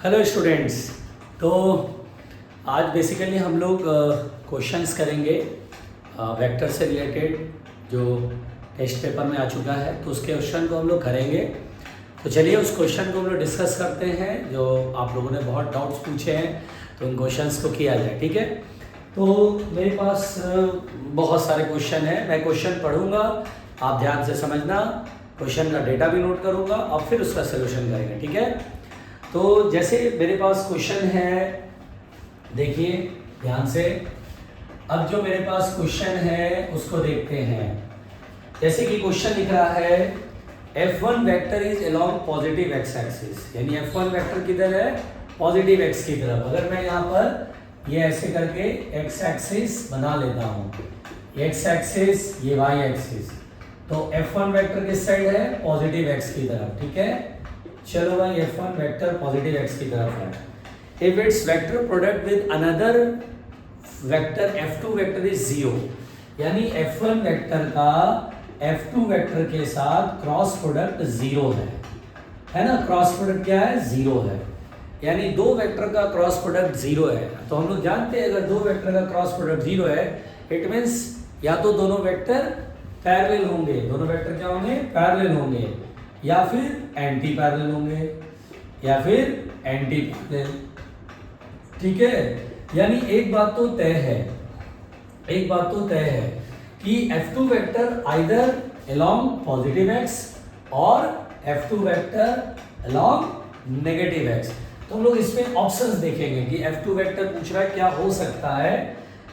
Hello students. तो आज basically हम लोग क्वेश्चंस करेंगे वेक्टर से रिलेटेड जो टेस्ट पेपर में आ चुका है, तो उस क्वेश्चन को हम लोग करेंगे। तो चलिए उस क्वेश्चन को हम लोग डिस्कस करते हैं। जो आप लोगों ने बहुत डाउट्स पूछे हैं तो उन क्वेश्चंस को किया जाए, ठीक है। तो मेरे पास बहुत सारे क्वेश्चन हैं। मैं क्वेश्चन पढ़ूंगा, आप ध्यान से समझना, क्वेश्चन का डेटा भी नोट करूंगा और फिर उसका सोल्यूशन करेंगे, ठीक है। तो जैसे मेरे पास क्वेश्चन है, देखिए ध्यान से। अब जो मेरे पास क्वेश्चन है उसको देखते हैं। जैसे कि क्वेश्चन लिख रहा है F1 vector is along positive x axis, यानी F1 वेक्टर किधर है, पॉजिटिव एक्स की तरफ। अगर मैं यहाँ पर ये ऐसे करके एक्स एक्सिस बना लेता हूँ, एक्स एक्सिस ये वाई एक्सिस, तो F1 वेक्टर किस साइड है, पॉजिटिव एक्स की तरफ, ठीक है। चलो भाई F1 वेक्टर पॉजिटिव एक्स की तरफ है। If it's vector product with another vector F2 vector is 0, यानी F1 वेक्टर का F2 वेक्टर के साथ क्रॉस प्रोडक्ट 0 है ना। क्रॉस प्रोडक्ट क्या है, 0 है, यानी दो वेक्टर का क्रॉस प्रोडक्ट 0 है। तो हम लोग जानते हैं अगर दो वेक्टर का क्रॉस प्रोडक्ट 0 है, इट मीन्स या तो दोनों वेक्टर पैरेलल होंगे, दोनों वेक्टर क्या होंगे, पैरेलल होंगे, या फिर एंटी पैरेलल होंगे, या फिर एंटी पैरेलल, ठीक है। यानी एक बात तो तय है, एक बात तो तय है कि F2 vector either along positive x और F2 vector along negative x. तो हम लोग इसमें ऑप्शंस देखेंगे कि F2 वेक्टर पूछ रहा है क्या हो सकता है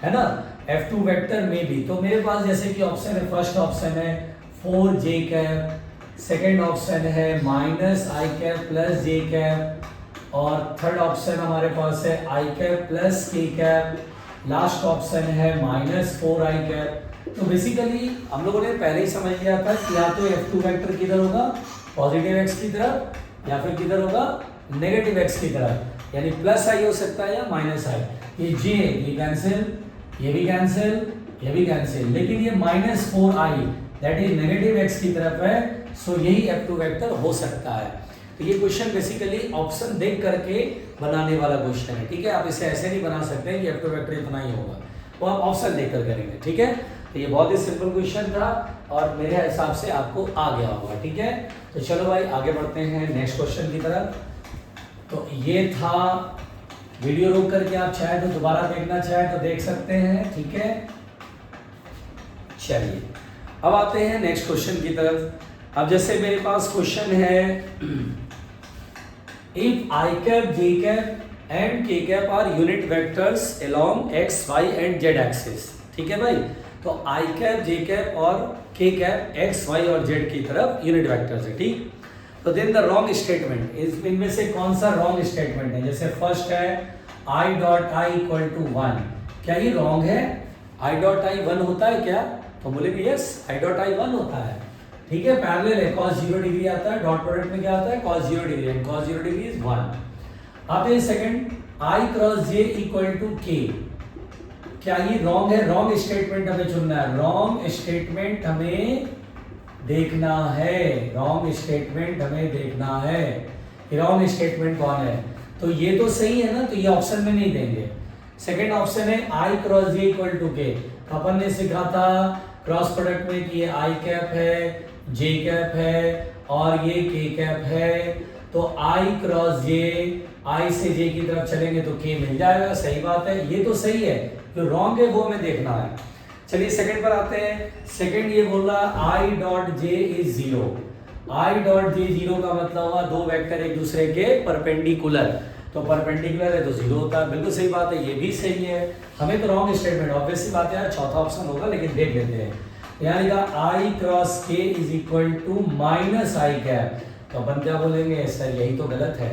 ना। F2 वेक्टर में भी तो मेरे पास जैसे कि ऑप्शन है, फर्स्ट ऑप्शन है 4j कैप, सेकेंड ऑप्शन है -i cap plus j cap, और थर्ड ऑप्शन हमारे पास है i cap plus k cap, last option है -4i कैप। तो बेसिकली हम लोगों ने पहले ही समझ लिया था कि या तो F2 वेक्टर किधर होगा, पॉजिटिव एक्स की तरफ, या फिर किधर होगा, नेगेटिव एक्स की तरफ, यानी प्लस आई हो सकता है या माइनस आई। ये j ये कैंसिल, ये भी कैंसिल, ये भी कैंसिल, लेकिन ये -4i that is negative x की तरफ है, सो यही F2 वेक्टर हो सकता है। तो ये क्वेश्चन बेसिकली ऑप्शन देख करके बनाने वाला क्वेश्चन है, ठीक है। आप इसे ऐसे नहीं बना सकते कि F2 वेक्टर इतना ही होगा, वो आप ऑप्शन देखकर करेंगे, ठीक है। तो ये बहुत ही सिंपल क्वेश्चन था और मेरे हिसाब से आपको आ गया होगा, ठीक है। तो चलो भाई आगे बढ़ते हैं नेक्स्ट क्वेश्चन की तरफ। तो ये था, वीडियो रोक करके आप चाहे तो दोबारा देखना चाहे तो देख सकते हैं, ठीक है। चलिए अब आते हैं नेक्स्ट क्वेश्चन की तरफ। अब जैसे मेरे पास क्वेश्चन है if i cap j cap and k cap are unit vectors along x y एंड z एक्सिस, ठीक है भाई। तो i कैप j कैप और k कैप x y और z की तरफ यूनिट वेक्टर्स है, ठीक। तो देन द रॉन्ग स्टेटमेंट, इनमें से कौन सा रॉन्ग स्टेटमेंट है। जैसे फर्स्ट है i dot i equal to 1, क्या ये रॉन्ग है, i डॉट i 1 होता है क्या, तो बोलेंगे यस i डॉट i 1 होता है, ठीक है। पैरेलल है, cos 0 डिग्री आता है, डॉट प्रोडक्ट में क्या आता है, cos 0 degree, and cos 0 degree is 1। आते हैं second, i cross j equal to k, क्या ये रॉन्ग है, रॉन्ग स्टेटमेंट हमें चुनना है, रॉन्ग स्टेटमेंट हमें देखना है, रॉन्ग स्टेटमेंट हमें देखना है। रॉन्ग स्टेटमेंट कौन है, तो ये तो सही है ना, तो ये ऑप्शन में नहीं देंगे। सेकंड ऑप्शन है i cross j equal to k, अपन ने सीखा था क्रॉस प्रोडक्ट में कि ये i कैप है, j कैप है और ये k कैप है, तो i क्रॉस j, i से j की तरफ चलेंगे तो k मिल जाएगा, सही बात है, ये तो सही है। जो रॉन्ग है वो हमें देखना है। चलिए सेकंड पर आते हैं। सेकंड ये बोल रहा i dot j is 0, i dot j 0 का मतलब हुआ दो वेक्टर एक दूसरे के परपेंडिकुलर, तो परपेंडिकुलर है तो 0 होता है, बिल्कुल सही बात है, ये भी सही है। हमें तो रॉन्ग स्टेटमेंट ऑब्वियस सी बात है, चौथा ऑप्शन होगा, लेकिन देख लेते हैं। यहाँ लिखा i cross k is equal to -i cap, तो अपन क्या बोलेंगे, सर यही तो गलत है,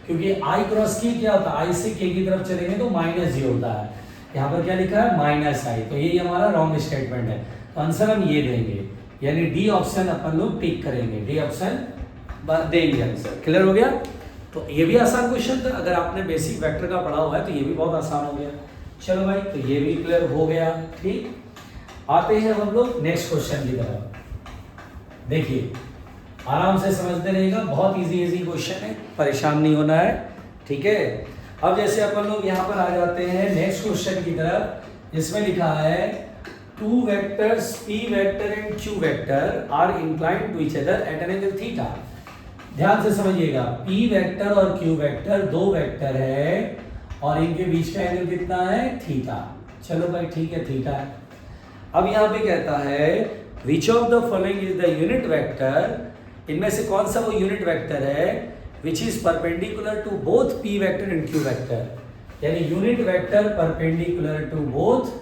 क्योंकि i क्रॉस k क्या होता है, i से k की तरफ चलेंगे तो -j होता है, यहाँ पर क्या लिखा है -i, तो यही हमारा रॉन्ग स्टेटमेंट है। तो आंसर हम ये देंगे, यानी डी ऑप्शन अपन लोग टिक करेंगे, डी ऑप्शन देंगे आंसर। क्लियर हो गया। तो ये भी आसान क्वेश्चन था, अगर आपने बेसिक वेक्टर का पढ़ा हुआ है तो ये भी बहुत आसान हो गया। चलो भाई, तो ये भी क्लियर हो गया, ठीक। आते हैं हम लोग नेक्स्ट क्वेश्चन की तरफ। देखिए आराम से समझते रहिएगा, बहुत इजी क्वेश्चन है, परेशान नहीं होना है। ठीक है। अब जैसे अपन लोग यहाँ पर आ जाते हैं नेक्स्ट क्वेश्चन की तरफ, जिसमें लिखा है two vectors p vector and q vector are inclined to each other at an angle theta. ध्यान से समझिएगा, p वेक्टर और q वेक्टर दो वेक्टर है और इनके बीच का एंगल कितना है, थीटा। चलो भाई ठीक है, थीटा है। अब यहाँ पे कहता है which of the following is the unit vector, इनमें से कौन सा वो यूनिट वेक्टर है which is perpendicular to both p vector and q vector, यानी unit vector perpendicular to both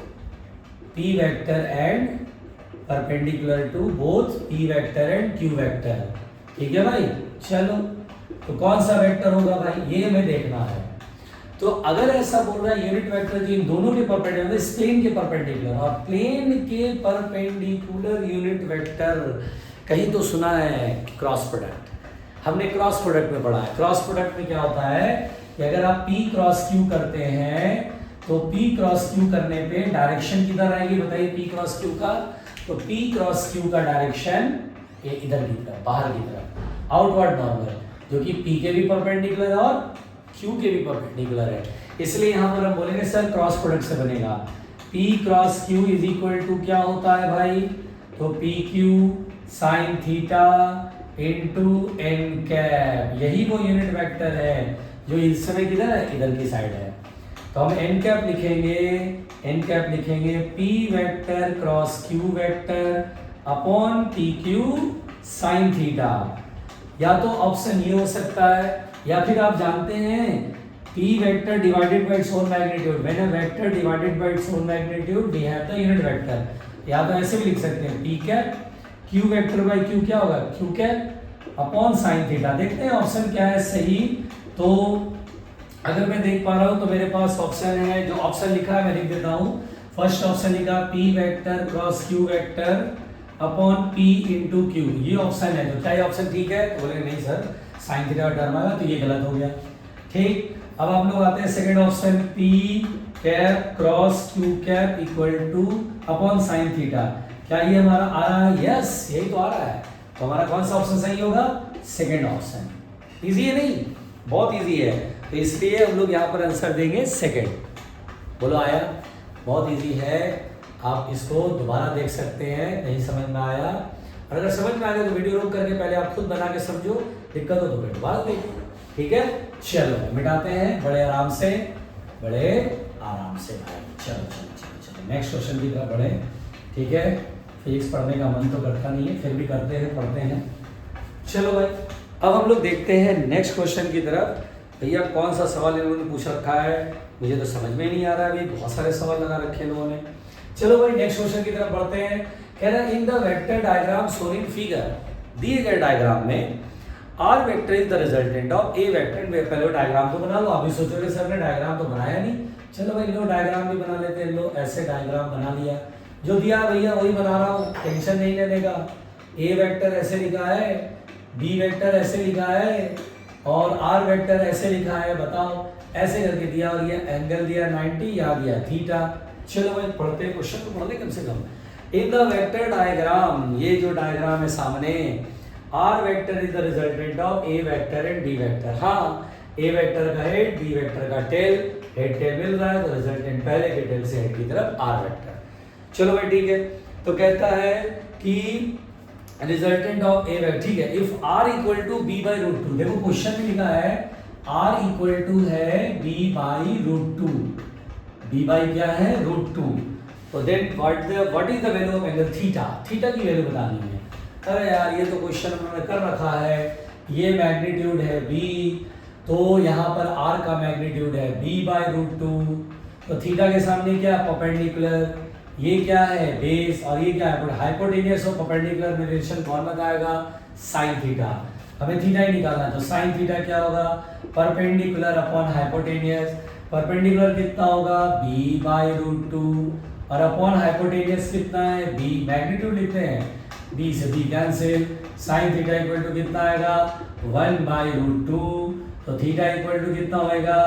p vector and perpendicular to both p vector and q vector. ठीक है भाई, चलो तो कौन सा वेक्टर होगा भाई, ये हमें देखना है। तो अगर ऐसा बोल रहा है यूनिट वेक्टर जो इन दोनों के परपेंडिकुलर, इस प्लेन के परपेंडिकुलर, और प्लेन के परपेंडिकुलर यूनिट वेक्टर, कहीं तो सुना है क्रॉस प्रोडक्ट, हमने क्रॉस प्रोडक्ट में पढ़ा है। क्रॉस प्रोडक्ट में क्या होता है कि अगर आप p क्रॉस q करते हैं तो p क्रॉस q करने पे डायरेक्शन किधर आएगी बताइए, p क्रॉस q का, तो p क्रॉस q का डायरेक्शन ये इधर की तरफ, बाहर की तरफ, आउटवर्ड नॉर्मल, जो कि p के भी परपेंडिकुलर है और q के भी परपेंडिकुलर है। इसलिए यहाँ पर हम बोलेंगे सर क्रॉस प्रोडक्ट से बनेगा p cross q is equal to क्या होता है भाई, तो pq sine theta into n cap, यही वो यूनिट वेक्टर है जो इस समय किधर है, इधर की साइड है। तो हम n कैप लिखेंगे p vector cross q vector upon pq sine theta. या तो ऑप्शन ये हो सकता है, या फिर आप जानते हैं p vector divided by its own magnitude, when a vector divided by its own magnitude we have the unit vector. या तो ऐसे भी लिख सकते हैं p cap q vector by q क्या होगा, q cap upon sine theta. देखते हैं ऑप्शन क्या है सही। तो अगर मैं देख पा रहा हूं तो मेरे पास ऑप्शन है, जो ऑप्शन लिखा है मैं लिख देता हूं। फर्स्ट ऑप्शन लिखा p vector cross q vector upon p into q, ये ऑप्शन है। तो क्या ये ऑप्शन ठीक है, तो बोले नहीं सर साइन थीटा का टर्म आएगा तो ये गलत हो गया। ठीक, अब आप लोग आते हैं second option, p cap cross q cap equal two upon sine theta. क्या ये हमारा आ रहा है, यस यही तो आ रहा है। तो हमारा कौन सा ऑप्शन सही होगा, सेकंड ऑप्शन। इजी है नहीं, बहुत इजी है, तो इसलिए हम लोग यहाँ पर आंसर देंगे सेकंड। बोलो आया, बहुत इजी है, आप इसको दोबारा देख सकते हैं, नहीं समझ में आया, और अगर समझ में आ गया तो वीडियो रोक करके पहले आप खुद बना के समझो, दिक्कत हो तो फिर दोबारा देखो। ठीक है, चलो मिटाते हैं बड़े आराम से, बड़े आराम से भाई। चलो चलो चलो चलो नेक्स्ट क्वेश्चन की तरफ बढ़े। ठीक है, फिजिक्स पढ़ने का मन तो करता नहीं है, फिर भी करते हैं, पढ़ते हैं। चलो भाई, अब हम लोग देखते हैं नेक्स्ट क्वेश्चन की तरफ। भैया कौन सा सवाल इन्होंने पूछ रखा है, मुझे तो समझ में नहीं आ रहा है, अभी बहुत सारे सवाल लगा रखे हैं लोगों ने। चलो भाई नेक्स्ट क्वेश्चन की तरफ बढ़ते हैं। कह रहा है in the vector diagram shown in figure, दिए गए डायग्राम में R vector is the resultant of A vector. पहले डायग्राम तो बना लो, अभी सोचोगे सर ने डायग्राम तो बनाया नहीं। चलो भाई लो डायग्राम भी बना लेते हैं, लो ऐसे डायग्राम बना लिया, जो दिया भैया वही बना रहा हूँ, टेंशन नहीं लेने का। ए वेक्टर ऐसे लिखा है, बी वेक्टर ऐसे लिखा है, और आर वेक्टर ऐसे लिखा है, बताओ ऐसे करके दिया, और ये एंगल दिया 90, या दिया थीटा। चलो भाई पढ़ते हैं, क्वेश्चन तो पढ़ ले कम से कम। इन द वेक्टर डायग्राम, ये जो डायग्राम है सामने, R vector is the resultant of A vector and B vector. हाँ, ए वेक्टर का हेड, बी वेक्टर का टेल, हेड टेल मिल रहा है तो रिजल्टेंट पहले के टेल से हेड की तरफ आर वेक्टर। चलो भाई ठीक है, तो कहता है कि रिजल्टेंट ऑफ ए वेक्टर, ठीक है, if r equal to B by root two. देखो क्वेश्चन में लिखा है r इक्वल टू है b by root two, b by क्या है रूट टू। तो then what is the value of angle theta, theta की वैल्यू बतानी है। अरे यार ये तो क्वेश्चन उन्होंने कर रखा है, ये मैग्नीट्यूड है b, तो यहाँ पर r का मैग्नीट्यूड है b बाई रूट टू, तो थीटा के सामने क्या परपेंडिकुलर, ये क्या है बेस, और ये क्या है हाइपोटेनियस और परपेंडिकुलर में रिलेशन कौन लगाएगा, साइन थीटा। हमें थीटा ही निकालना है, तो साइन थीटा क्या होगा, परपेंडिकुलर अपॉन हाइपोटेनियस। परपेंडिकुलर कितना होगा b बाई रूट टू, और अपॉन हाइपोटेनियस कितना है b, मैग्नीट्यूड लिखते हैं, b से b cancel, sine theta equal to कितना आएगा 1 बाई रूट टू, तो थीटा इक्वल टू कितना होएगा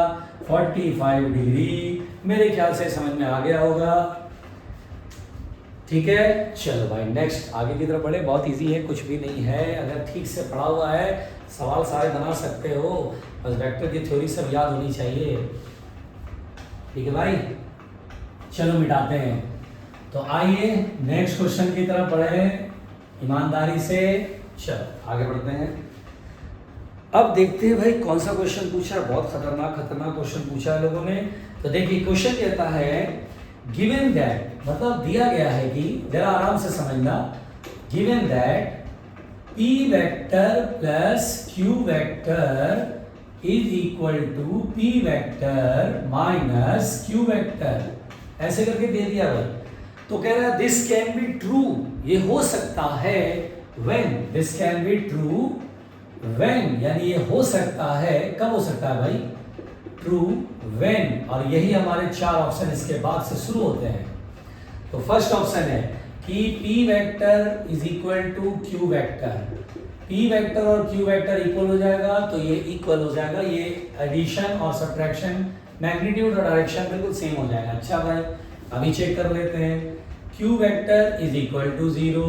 45 डिग्री। मेरे ख्याल से समझ में आ गया होगा। ठीक है, चलो भाई नेक्स्ट आगे की तरफ बढ़े, बहुत इजी है, कुछ भी नहीं है, अगर ठीक से पढ़ा हुआ है सवाल सारे बना सकते हो, बस वेक्टर की थ्योरी सब याद होनी चाहिए। ठीक है भाई, चलो मिटाते हैं। तो आइए नेक्स्ट क्वेश्चन की तरफ बढ़े ईमानदारी से। चलो आगे बढ़ते हैं। अब देखते हैं भाई कौन सा क्वेश्चन पूछा है। बहुत खतरनाक क्वेश्चन पूछा है लोगों ने। तो देखिए क्वेश्चन कहता है गिवन दैट, मतलब दिया गया है कि, जरा आराम से समझना, given that p vector plus q vector is equal to p vector minus q vector, ऐसे करके दे दिया भाई। तो कह रहा है दिस कैन बी ट्रू, ये हो सकता है when, this can be true when, यानी ये हो सकता है, कब हो सकता है भाई, ट्रू व्हेन। और यही हमारे 4 ऑप्शन इसके बाद से शुरू होते हैं। तो फर्स्ट ऑप्शन है कि p vector is equal to q vector, p vector और q वेक्टर इक्वल हो जाएगा, तो ये इक्वल हो जाएगा, ये एडिशन और सब्ट्रैक्शन, मैग्नीट्यूड और डायरेक्शन बिल्कुल सेम हो जाएगा। अच्छा भाई अभी चेक कर लेते हैं। q vector is equal to 0,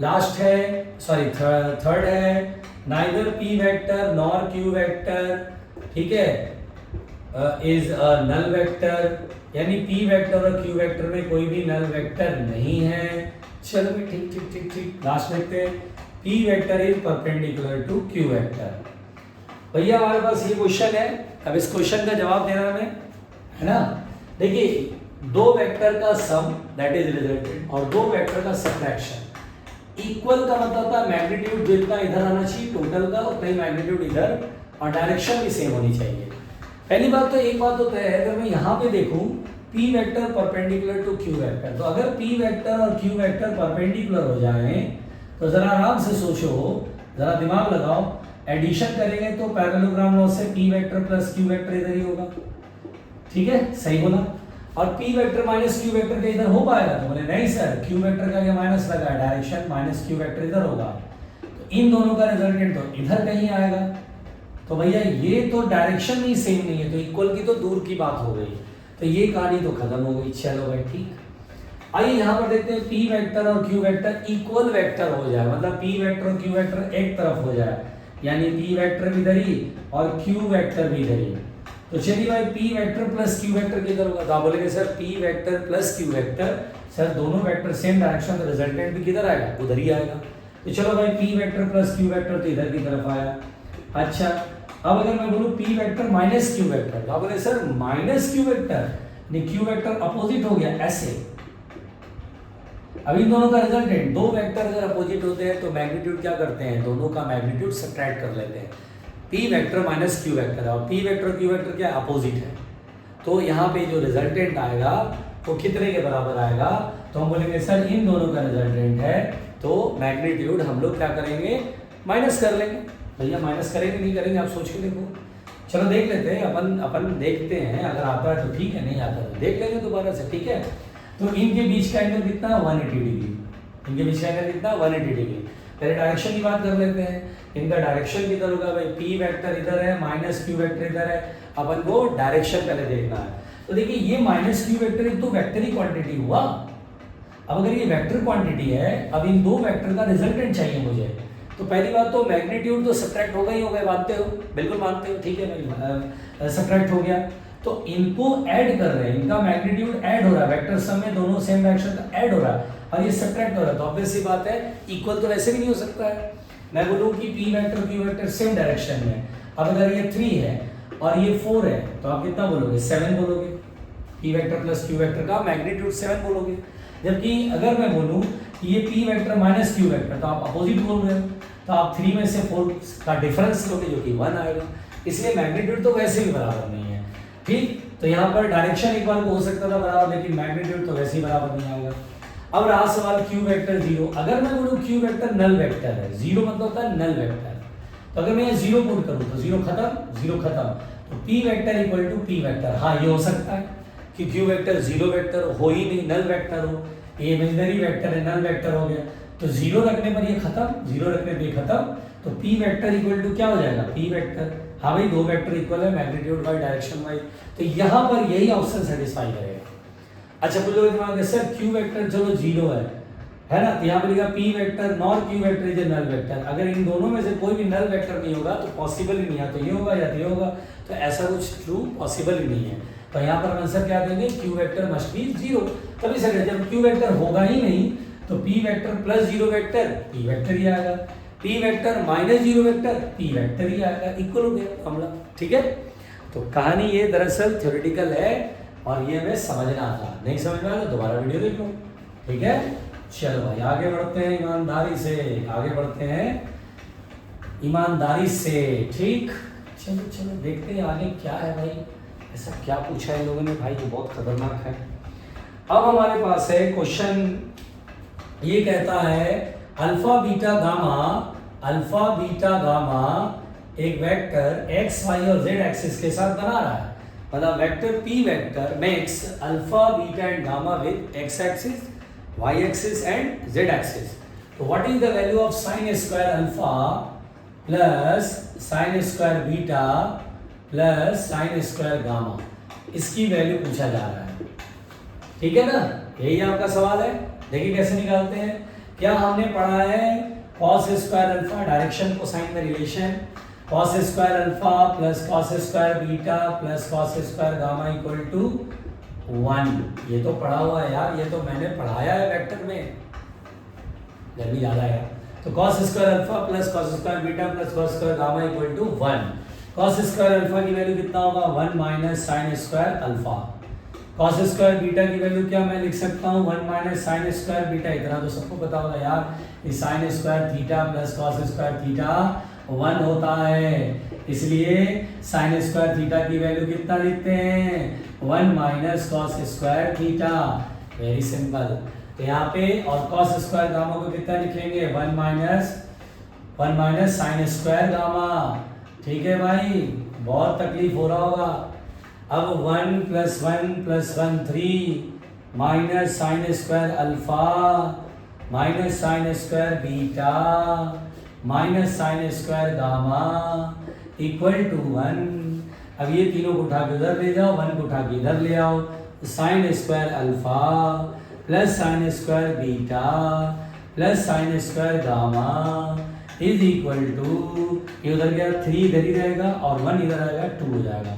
last है, सॉरी थर्ड है, neither p vector nor q vector, ठीक है, इज अ नल वेक्टर, यानी p वेक्टर और q वेक्टर में कोई भी नल वेक्टर नहीं है। चलो भी ठीक ठीक ठीक ठीक, लास्ट देखते हैं, p vector is perpendicular to q vector. भैया हमारे पास ये क्वेश्चन है, अब इस क्वेश्चन का जवाब देना है ना। देखिए दो वेक्टर का सम दैट इज रिजल्टेंट और दो वेक्टर का सब्ट्रैक्शन, इक्वल का मतलब था मैग्नीट्यूड जितना इधर आना चाहिए टोटल का, उतना ही मैग्नीट्यूड इधर, और डायरेक्शन भी सेम होनी चाहिए। पहली बात तो एक बात तो तय है, अगर मैं यहाँ पे देखूं p vector perpendicular to q vector, तो अगर p वेक्टर और q वेक्टर परपेंडिकुलर हो जाएं तो जरा आराम से सोचो, जरा दिमाग लगाओ, एडिशन करेंगे तो पैरेललोग्राम लॉ से p vector plus q vector इधर ही होगा, ठीक है, सही बोला। और p vector minus q vector का इधर हो पाएगा, तो बोले नहीं सर q वेक्टर का क्या माइनस लगा, डायरेक्शन माइनस q वेक्टर इधर होगा, तो इन दोनों का रिजल्टेंट तो इधर कहीं आएगा। तो भैया ये तो डायरेक्शन ही सेम नहीं है, तो इक्वल की तो दूर की बात हो गई, तो ये कहानी तो खत्म हो गई। चलो भाई ठीक। आइए यहाँ पर देखते हैं p वेक्टर और q वेक्टर इक्वल वेक्टर हो जाए, मतलब p वेक्टर और q वेक्टर एक तरफ हो जाए, यानी p वेक्टर भी इधर ही और q वेक्टर भी इधर ही। तो चलिए भाई p vector plus q vector किधर होगा, तो आप बोलेंगे sir p vector plus q vector, sir दोनों वेक्टर सेम डायरेक्शन, तो रिजल्टेंट भी किधर आएगा, उधर ही आएगा। तो चलो भाई p vector plus q vector तो इधर की तरफ आया। अच्छा अब अगर मैं बोलूं p vector minus q vector, तो आप बोले सर माइनस q वेक्टर, नहीं q वेक्टर अपोजिट हो गया ऐसे। अब इन दोनों का रिजल्टेंट, दो वेक्टर अगर अपोजिट होते हैं तो मैग्नीट्यूड क्या करते हैं, दोनों का मैग्नीट्यूड सब्ट्रैक्ट कर लेते हैं। p vector minus q vector, और p वेक्टर q वेक्टर क्या अपोजिट है, तो यहाँ पे जो रिजल्टेंट आएगा वो कितने के बराबर आएगा, तो हम बोलेंगे सर इन दोनों का रिजल्टेंट है, तो मैग्नीट्यूड हम लोग क्या करेंगे, माइनस कर लेंगे। भैया माइनस करेंगे नहीं करेंगे, आप सोच के देखो। चलो देख लेते हैं, अपन देखते हैं, अगर आता है तो ठीक है, नहीं आता तो देख लेंगे दोबारा से, ठीक है। तो इनके बीच का एंगल कितना है, 180 डिग्री, इनके बीच का एंगल कितना, 180 डिग्री। पहले डायरेक्शन की बात कर लेते हैं, इनका डायरेक्शन किधर होगा भाई, p वेक्टर इधर है, माइनस q वेक्टर इधर है, अपन को डायरेक्शन पहले देखना है। तो देखिए ये माइनस q वेक्टर एक तो वेक्टर ही क्वांटिटी हुआ। अब अगर ये वेक्टर क्वांटिटी है, अब इन दो वेक्टर का रिजल्टेंट चाहिए मुझे, तो पहली बात तो मैग्नीट्यूड तो सब्ट्रैक्ट होगा ही होगा, मानते हो, बिल्कुल मानते हो, ठीक है भाई, सब्ट्रैक्ट हो गया। तो इनको ऐड कर रहे हैं, इनका मैग्नीट्यूड ऐड हो रहा है, वेक्टर सम में दोनों सेम डायरेक्शन का ऐड हो रहा है, और ये सब्ट्रैक्ट हो रहा है, तो ऑब्वियस सी बात है इक्वल तो वैसे भी नहीं हो सकता है। मैं बोलूँ कि p vector q vector same direction में, अब अगर ये 3 है और ये 4 है, तो आप कितना बोलोगे, 7 बोलोगे, p vector plus q vector का मैग्नीट्यूड 7 बोलोगे। जबकि अगर मैं बोलूँ कि ये p vector minus q vector, तो आप अपोजिट बोल रहे हो, तो आप 3 में से 4 का डिफरेंस लोगे जो कि 1 आएगा, इसलिए मैग्नीट्यूड तो वैसे भी बराबर नहीं है, ठीक। तो यहाँ पर डायरेक्शन एक बार को हो सकता था बराबर, लेकिन मैग्नीट्यूड तो वैसे ही बराबर नहीं आएगा। अब रहा सवाल q वेक्टर 0, अगर मैं बोलूँ q वेक्टर नल वेक्टर है, 0 मतलब होता है नल वेक्टर, तो अगर मैं 0 पुट करूँ तो 0 खत्म, तो p vector equal to p vector, हाँ ये हो सकता है कि q वेक्टर 0 वेक्टर हो ही नहीं, नल वेक्टर हो, ये इमेजिनरी वेक्टर है, नल वेक्टर हो गया, तो 0 रखने पर ये खत्म, 0 रखने पर ये खत्म, तो p वेक्टर इक्वल टू क्या हो जाएगा, p वेक्टर। हाँ भाई दो वेक्टर इक्वल है, मैग्नीट्यूड वाइज डायरेक्शन वाइज, तो यहाँ पर यही ऑप्शन सेटिस्फाई करेगा। अच्छा बोलो दिमाग में सर q वेक्टर चलो 0 है, है ना। तो यहाँ पे लिखा P vector nor Q vector is a null vector. अगर इन दोनों में से कोई भी नल वेक्टर नहीं होगा तो पॉसिबल ही नहीं है, तो ये होगा या ये होगा, तो ऐसा कुछ ट्रू पॉसिबल ही नहीं है। तो यहाँ पर आंसर क्या देंगे, क्यू वेक्टर मस्ट बी 0। तभी से जब क्यू वेक्टर होगा ही नहीं तो P vector plus 0 vector P vector ही आएगा, P vector minus 0 vector P vector ही आएगा, इक्वल हो गया मामला। ठीक है, तो कहानी ये दरअसल थ्योरेटिकल है और ये हमें समझना था। नहीं समझ में आया तो दोबारा वीडियो देख लो। ठीक है, चलो भाई आगे बढ़ते हैं ईमानदारी से, आगे बढ़ते हैं ईमानदारी से। ठीक, चलो चलो देखते हैं आगे क्या है भाई, ऐसा क्या पूछा है इन लोगों ने भाई, ये बहुत खतरनाक है। अब हमारे पास है क्वेश्चन, ये कहता है अल्फा बीटा गामा एक वेक्टर एक्स वाई और जेड एक्सिस के साथ बना रहा है। मतलब vector P vector makes alpha beta and gamma with x axis, y axis and z axis. So what is the value of sin square alpha plus sin square beta plus sin square gamma? इसकी value पूछा जा रहा है। ठीक है ना, यही आपका सवाल है। देखिए कैसे निकालते हैं। क्या हमने पढ़ा है cos square alpha direction cosine में relation, cos square alpha plus cos square beta plus cos square gamma equal to 1। ये तो पढ़ा हुआ है यार, ये तो मैंने पढ़ाया है वेक्टर में, जब भी याद आया। तो cos square alpha plus cos square beta plus cos square gamma equal to 1। cos square alpha की वैल्यू कितना होगा, 1 minus sine square alpha. cos square beta की वैल्यू क्या मैं लिख सकता हूँ, 1 माइनस साइन स्क्वायर बीटा। इतना तो सबको पता होगा यार, इस sine square theta plus cos square theta 1 होता है, इसलिए साइन स्क्वायर थीटा की वैल्यू कितना लिखते हैं, 1 minus cos square theta. Very simple. तो यहाँ पे और कॉस स्क्वायर गामा को कितना लिखेंगे, 1 माइनस साइन स्क्वायर गामा। ठीक है भाई, बहुत तकलीफ हो रहा होगा। अब 1 plus 1 3 minus sine square alpha minus sine square beta minus sine square gamma equal to 1। अब ये तीनों को उठा के उधर ले जाओ, 1 को उठा के इधर ले आओ। Sine square alpha plus sine square beta plus sine square gamma is equal to, ये उधर गया 3 इधर ही रहेगा और 1 इधर आएगा, 2 हो जाएगा।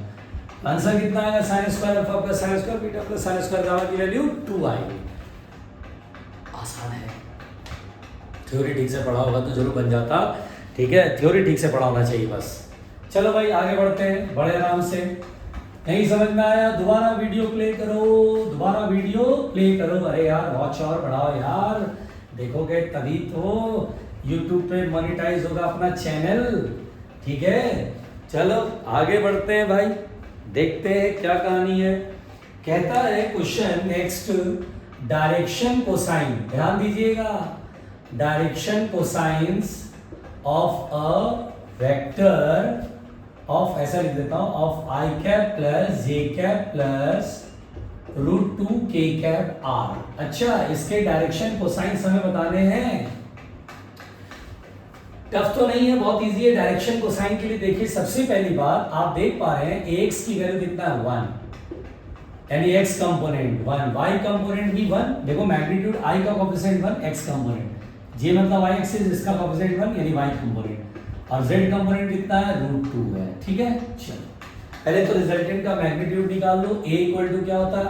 आंसर कितना आएगा, sign square alpha plus sine square beta plus sine square gamma की वैल्यू 2 आएगी। आसान है, थ्योरी ठीक से पढ़ा होगा तो जरूर बन जाता। ठीक है, थ्योरी ठीक से पढ़ा होना चाहिए बस। चलो भाई आगे बढ़ते हैं बड़े आराम से। नहीं समझ में आया दोबारा वीडियो प्ले करो, दोबारा वीडियो प्ले करो। अरे यार वॉच और बढ़ाओ यार, देखोगे तभी तो यूट्यूब पे मोनेटाइज होगा अपना चैनल। ठीक है, चलो आगे बढ़ते हैं भाई, देखते हैं क्या कहानी है। कहता है क्वेश्चन नेक्स्ट, डायरेक्शन कोसाइन, ध्यान दीजिएगा, direction cosines of a vector of, ऐसा लिख देता हूं, of I cap plus J cap plus √2 के कैप आर। अच्छा, इसके डायरेक्शन कोसाइंस हमें बताने हैं। टफ तो नहीं है, बहुत इजी है। डायरेक्शन कोसाइन के लिए देखिए, सबसे पहली बात आप देख पा रहे हैं एक्स की वैल्यू कितना है, 1, यानी एक्स कंपोनेंट 1, वाई कंपोनेंट भी 1। देखो मैग्नीट्यूड आई का कोएफिशिएंट 1, एक्स कंपोनेंट जे मतलब वाई एक्सिस, इसका कोएफिशिएंट 1 यानी वाई कंपोनेंट, और z कंपोनेंट कितना है, √2 है। ठीक है, चलो पहले तो रिजल्टेंट का मैग्नीट्यूड निकाल लो। a इक्वल टू क्या होता है,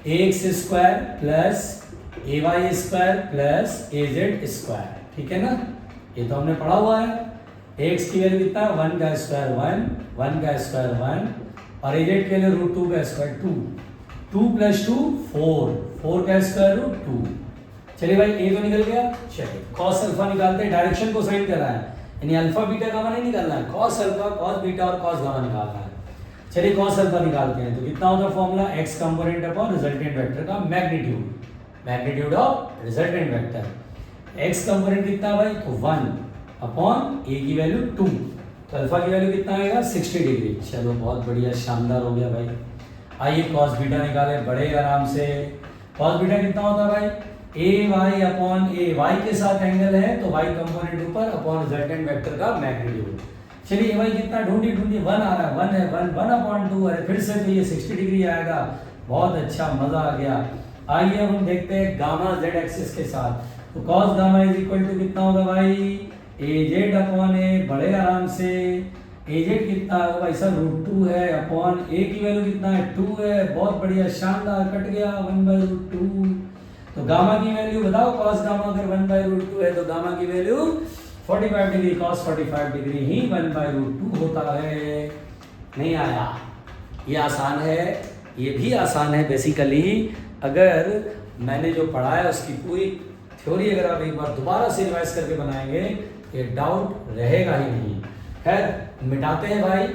√ax square plus ay square plus az square. ठीक है ना, ये तो हमने पढ़ा हुआ है। x की वैल्यू कितना है, 1 का स्क्वायर 1 का स्क्वायर 1 और az के लिए √2 का स्क्वायर 2 प्लस 2 4 का स्क्वायर रूट 2। चलिए भाई ए तो निकल गया। चलिए कॉस अल्फा निकालते हैं, डायरेक्शन को साइन कर रहा है, यानी अल्फा बीटा गामा नहीं निकालना है, कॉस अल्फा कॉस बीटा और कॉस गामा निकालना है। चलिए कॉस अल्फा निकालते हैं, तो कितना होता है formula, X component upon resultant vector का magnitude of resultant vector. X component कितना भाई, तो 1 अपॉन ए की वैल्यू 2, तो अल्फा की वैल्यू कितना आएगा, 60 डिग्री। चलो बहुत बढ़िया, शानदार हो गया भाई। आइए कॉस बीटा निकाले बड़े आराम से। कॉस बीटा कितना होता है भाई, ए वाई अपॉन ए, वाई के साथ एंगल है तो वाई कंपोनेंट ऊपर अपॉन रिजल्टेंट वेक्टर का मैग्नीट्यूड। चलिए ये भाई कितना ढूंढी 1 आ रहा है, 1 है 1 अपॉन 2, अरे फिर से तो ये 60 डिग्री आएगा। बहुत अच्छा, मजा आ गया। आइए अब हम देखते हैं गामा जेड एक्सिस के साथ। तो cos gamma is equal to कितना होगा भाई, ए जेड अपॉन ए, बड़े आराम से ए जेड कितना है भाई साहब √2 है, अपॉन ए की वैल्यू कितना है 2 है, बहुत बढ़िया शानदार, कट गया 1/√2। तो गामा की वैल्यू बताओ, कॉस गामा अगर 1/√2 है तो गामा की वैल्यू 45 डिग्री, कॉस 45 डिग्री ही 1/√2 होता है। नहीं आया, ये आसान है, ये भी आसान है बेसिकली। अगर मैंने जो पढ़ा है उसकी पूरी थ्योरी अगर आप एक बार दोबारा से रिवाइज करके बनाएंगे ये डाउट रहेगा ही नहीं। खैर मिटाते हैं भाई,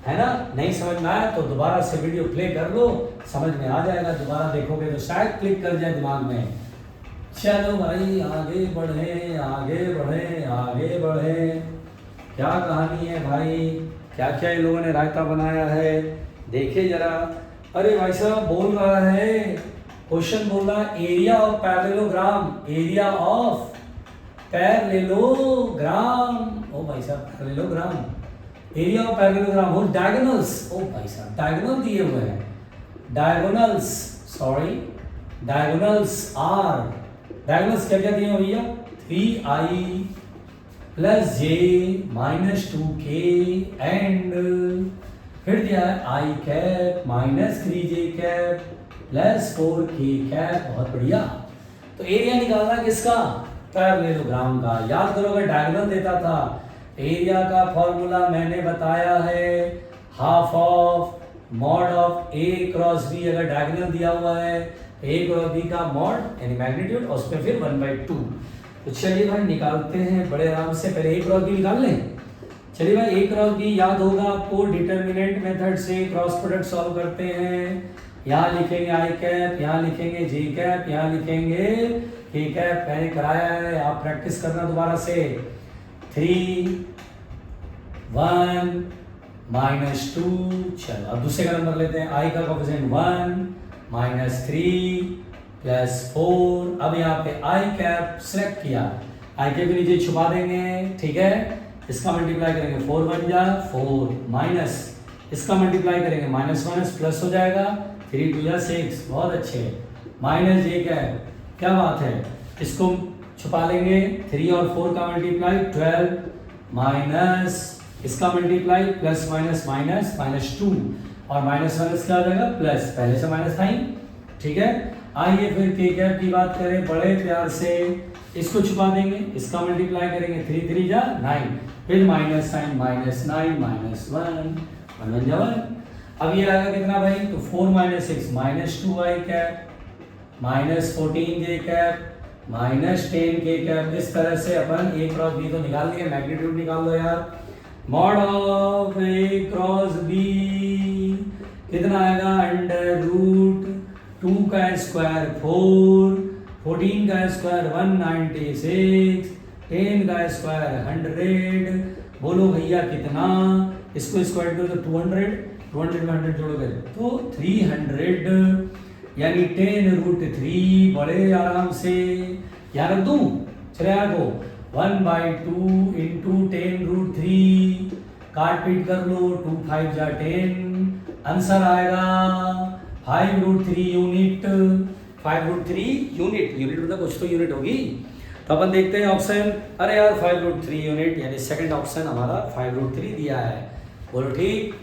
है ना, नहीं समझ में आया तो दोबारा से वीडियो प्ले कर लो, समझ में आ जाएगा, दोबारा देखोगे तो शायद क्लिक कर जाए दिमाग में। चलो भाई आगे बढ़े आगे बढ़े आगे बढ़े, क्या कहानी है भाई, क्या क्या इन लोगों ने रायता बनाया है, देखिए जरा। अरे भाई साहब बोल रहा है, क्वेश्चन बोल रहा है area of parallelogram, area of parallelogram, ओ भाई साहब पैरेललोग्राम, एरिया ऑफ पैरेललोग्राम हो डायगोनल्स, ओ भाई साहब डायगोनल दिए हुए हैं, diagonals, sorry diagonals are, diagonals क्या क्या दिए हैं भैया, 3i plus J minus 2k and फिर दिया है I cap minus 3j cap plus 4k cap, बहुत बढ़िया। तो एरिया निकालना किसका, पैरेललोग्राम का। याद करो अगर डायगोनल देता था, एरिया का फॉर्मूला मैंने बताया है half of mod of A cross B, अगर डायगोनल दिया हुआ है ए क्रॉस बी का मॉड यानी मैग्नीट्यूड और उसमें फिर 1/2। तो चलिए भाई निकालते हैं बड़े आराम से, पहले ए क्रॉस बी निकाल लें। चलिए भाई ए क्रॉस बी याद होगा आपको, डिटर्मिनेंट मेथड से क्रॉस प्रोडक्ट सॉल्व करते हैं। यहाँ लिखेंगे आई कैप, यहाँ लिखेंगे जे कैप, यहाँ लिखेंगे के कैप, मैंने कराया है, आप प्रैक्टिस करना दोबारा से। 3 1 -2, चलो अब दूसरे का नंबर लेते हैं, आई का कोएफिशिएंट 1 -3 +4। अब यहाँ पे आई कैप सेलेक्ट किया, आई कैप के नीचे छुपा देंगे, ठीक है, इसका मल्टीप्लाई करेंगे 4 बन जा 4 माइनस इसका मल्टीप्लाई करेंगे माइनस माइनस प्लस हो जाएगा 3 2 6, बहुत अच्छे, माइनस जे कैप, क्या बात है, इसको छुपा लेंगे, 3 और 4 का मल्टीप्लाई 12 माइनस इसका मल्टीप्लाई प्लस माइनस माइनस -2 और माइनस माइनस क्या हो जाएगा प्लस, पहले से माइनस था ही, ठीक है। आइए फिर के कैप की बात करें, बड़े प्यार से इसको छुपा देंगे, इसका मल्टीप्लाई करेंगे 3 3 जा 9, फिर माइनस साइन -9 -1 1 जा 1। अब ये आएगा कितना भाई, तो 4 6 -2 आई कैप -14 जे कैप -10 के कैप। इस तरह से अपन ए क्रॉस बी तो निकाल लिया, मैग्नीट्यूड निकाल लो यार, mod of A cross B कितना आएगा, √2 का स्क्वायर 4, 14 का स्क्वायर 196, 10 का स्क्वायर 100, बोलो भैया कितना, इसको स्क्वायर करो तो 200 में 100 जोड़ोगे तो 300, यानी 10√3, बड़े आराम से यार रख दूं, चले यार को 1/2 इंटू 10√3, काट पीट कर लो, 2 5 जा 10, आंसर आएगा 5√3 यूनिट, 5√3 यूनिट, यूनिट मतलब कुछ तो यूनिट होगी। तो अपन देखते हैं ऑप्शन, अरे यार 5√3 यूनिट, यानी सेकंड ऑप्शन हमारा 5√3 दिया है, बोलो ठीक।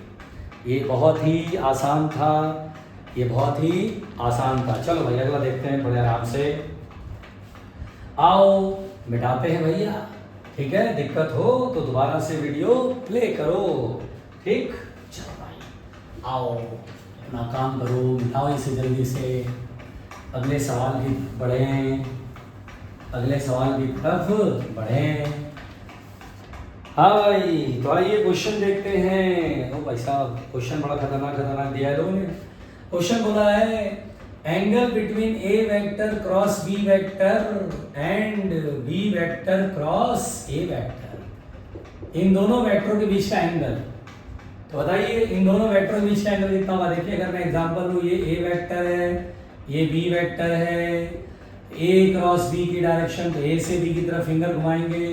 ये बहुत ही आसान था, ये बहुत ही आसान था। चलो भाई अगला देखते हैं बड़े आराम से, आओ मिटाते हैं भैया, ठीक है, दिक्कत हो तो दोबारा से वीडियो प्ले करो, ठीक। चलो भाई आओ अपना काम करो, मिटाओ इसे जल्दी से, अगले सवाल की बढ़ें, अगले सवाल की तरफ बढ़ें। हाँ भाई, तो आइए क्वेश्चन देखते हैं। ओ भाई साहब क्वेश्चन बड़ा खतरनाक दिया है लोगों ने। क्वेश्चन बोला है angle between A vector cross B vector and B vector cross A vector, इन दोनों वेक्टरों के बीच का एंगल। तो बताइए इन दोनों वेक्टरों के बीच का एंगल कितना होगा। देखिए अगर मैं एग्जांपल लूँ, ये ए वेक्टर है, ये बी वेक्टर है, ए क्रॉस बी की डायरेक्शन, तो ए से बी की तरफ फिंगर घुमाएंगे,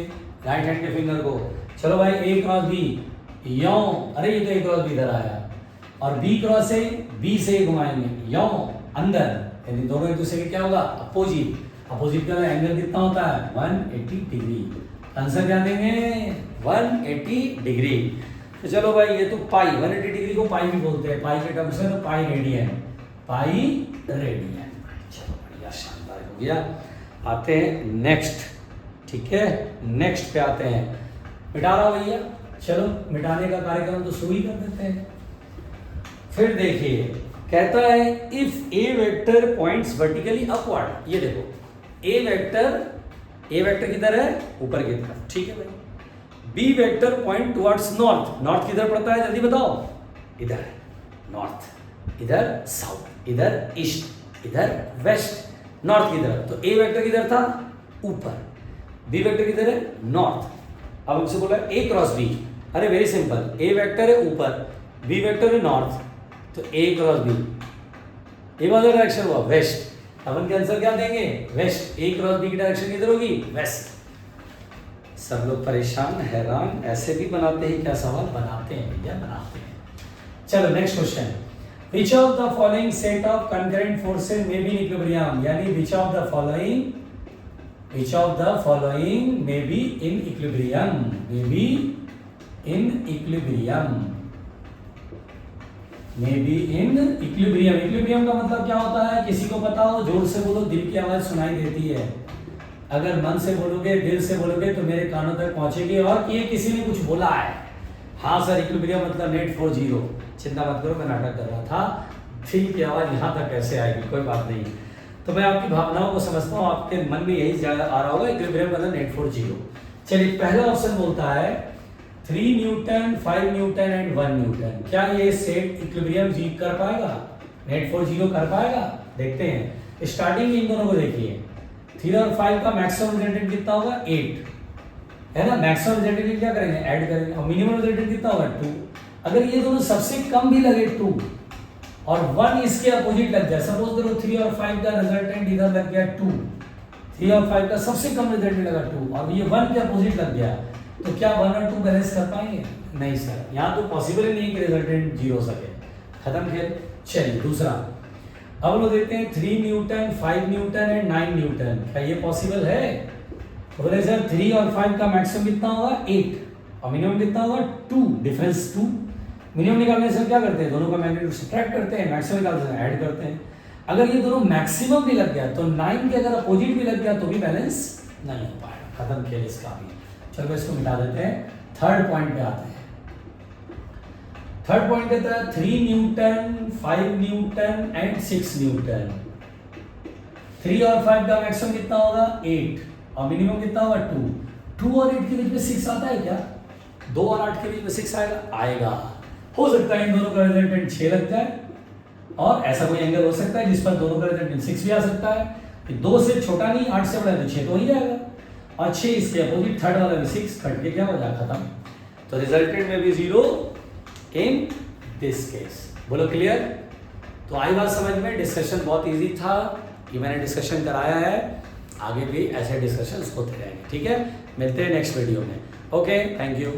राइट हैंड के फिंगर को। चलो भाई ए क्रॉस बी यों, अरे ये तो ए क्रॉस बी इधर आया, और बी क्रॉस ए बी से घुमाएंगे यों अंदर, यानी दोनों एक दूसरे के क्या होगा, अपोजिट। अपोजिट का एंगल कितना होता है 180 डिग्री। आंसर क्या देंगे 180 डिग्री। तो चलो भाई ये तो पाई 180 डिग्री को पाई भी बोलते हैं, पाई के टर्म्स में तो पाई रेडियन, पाई रेडियन। चलो बढ़िया शानदार हो गया। आते हैं नेक्स्ट, ठीक है नेक्स्ट पे आते हैं। मिटा रहा भैया, चलो मिटाने का कार्यक्रम तो शुरू ही कर देते हैं। फिर देखिए कहता है if A vector points vertically upward, ये देखो ए वेक्टर किधर है, ऊपर की तरफ, ठीक है भाई। B vector point towards north, north किधर पड़ता है जल्दी बताओ, इधर है नॉर्थ, इधर साउथ, इधर ईस्ट, इधर वेस्ट, नॉर्थ की तरफ। तो ए वेक्टर किधर था, ऊपर। बी वेक्टर किधर है, नॉर्थ। अब हमसे बोला ए क्रॉस बी, अरे वेरी सिंपल, ए वेक्टर है ऊपर, बी वेक्टर है नॉर्थ, तो ए क्रॉस बी, ये वाला डायरेक्शन हुआ वेस्ट। अपन के आंसर क्या देंगे वेस्ट, ए क्रॉस बी की डायरेक्शन किधर होगी, वेस्ट। सब लोग परेशान हैरान, ऐसे भी बनाते हैं क्या सवाल, बनाते हैं भैया बनाते हैं। चलो next question, which of the following set of concurrent forces में बी इन इक्विलिब्रियम, यानी विच of the following may be in equilibrium, may be in equilibrium, may be in equilibrium। equilibrium का मतलब क्या होता है, किसी को पता हो जोर से बोलो, दिल की आवाज सुनाई देती है। अगर मन से बोलोगे, दिल से बोलोगे तो मेरे कानों तक पहुंचेगी और ये किसी ने कुछ बोला है। हाँ सर इक्विलिब्रियम मतलब नेट फॉर जीरो, चिंता मत करो मैं नाटक कर रहा था, दिल की आवाज यहाँ तक कैसे आएगी, कोई बात नहीं। तो मैं आपकी भावनाओं को समझता हूँ, आपके मन में यही ज्यादा आ रहा होगा इक्विलिब्रियम मतलब नेट फॉर जीरो। चलिए पहला ऑप्शन बोलता है 3 न्यूटन 5 न्यूटन एंड 1 न्यूटन, क्या ये सेट इक्विलिब्रियम जी कर पाएगा, नेट फॉर जीरो कर पाएगा, देखते हैं। स्टार्टिंग में इन दोनों को देखिए, 3 और 5 का मैक्सिमम रिजल्टेंट कितना होगा 8 है ना, मैक्सिमम रिजल्टेंट क्या करेंगे ऐड करेंगे, और मिनिमम रिजल्टेंट कितना होगा 2। अगर ये दोनों सबसे कम भी लगे 2 और 1 इसके अपोजिट लग जाए, सपोज करो 3 और 5 का रिजल्टेंट इधर लग गया 2, 3 और 5 का सबसे कम रिजल्टेंट लगा 2 और ये 1 के अपोजिट लग गया, तो क्या 1 और 2 बैलेंस कर पाएंगे, नहीं सर, यहाँ तो पॉसिबल ही नहीं कि रिजल्टेंट जीरो सके, खत्म खेल। चलिए दूसरा, अब लोग देखते हैं 3 न्यूटन 5 न्यूटन एंड 9 न्यूटन, क्या ये पॉसिबल है। तो बोले सर 3 और 5 का मैक्सिमम कितना होगा 8 और मिनिमम कितना होगा 2, डिफरेंस 2। मिनिमम निकालने से क्या करते हैं, दोनों का मैग्नीट्यूड सब्ट्रैक्ट करते हैं, मैक्सिमम निकालते हैं ऐड करते हैं। अगर ये दोनों मैक्सिमम भी लग गया तो 9 के अगर अपोजिट भी लग गया तो भी बैलेंस नहीं हो पाएगा, खत्म खेल इसका भी। चलो इसको मिटा देते हैं। थर्ड पॉइंट पे आते हैं। थर्ड पॉइंट कहता है 3 न्यूटन 5 न्यूटन एंड 6 न्यूटन। 3 और 5 का मैक्सिमम कितना होगा 8 और मिनिमम कितना होगा 2। 2 और 8 के बीच में 6 आता है क्या, 2 और 8 के बीच में 6 आएगा। हो सकता है इन दोनों का रिजल्टेंट 6 लग जाए, और ऐसा कोई एंगल हो सकता है जिस पर दोनों का रिजल्टेंट 6 भी आ सकता है। 2 से छोटा नहीं, 8 से बड़ा है तो 6 तो हो ही जाएगा, और 6 इसके अपोजिट, थर्ड वाला भी 6 कट के क्या हो जाए खत्म। तो रिजल्टेंट में भी 0 इन दिस केस। बोलो क्लियर। तो आई बात समझ में, डिस्कशन बहुत इजी था, ये मैंने डिस्कशन कराया है, आगे भी ऐसे डिस्कशन होते रहेंगे। ठीक है, मिलते हैं नेक्स्ट वीडियो में। Okay, thank you.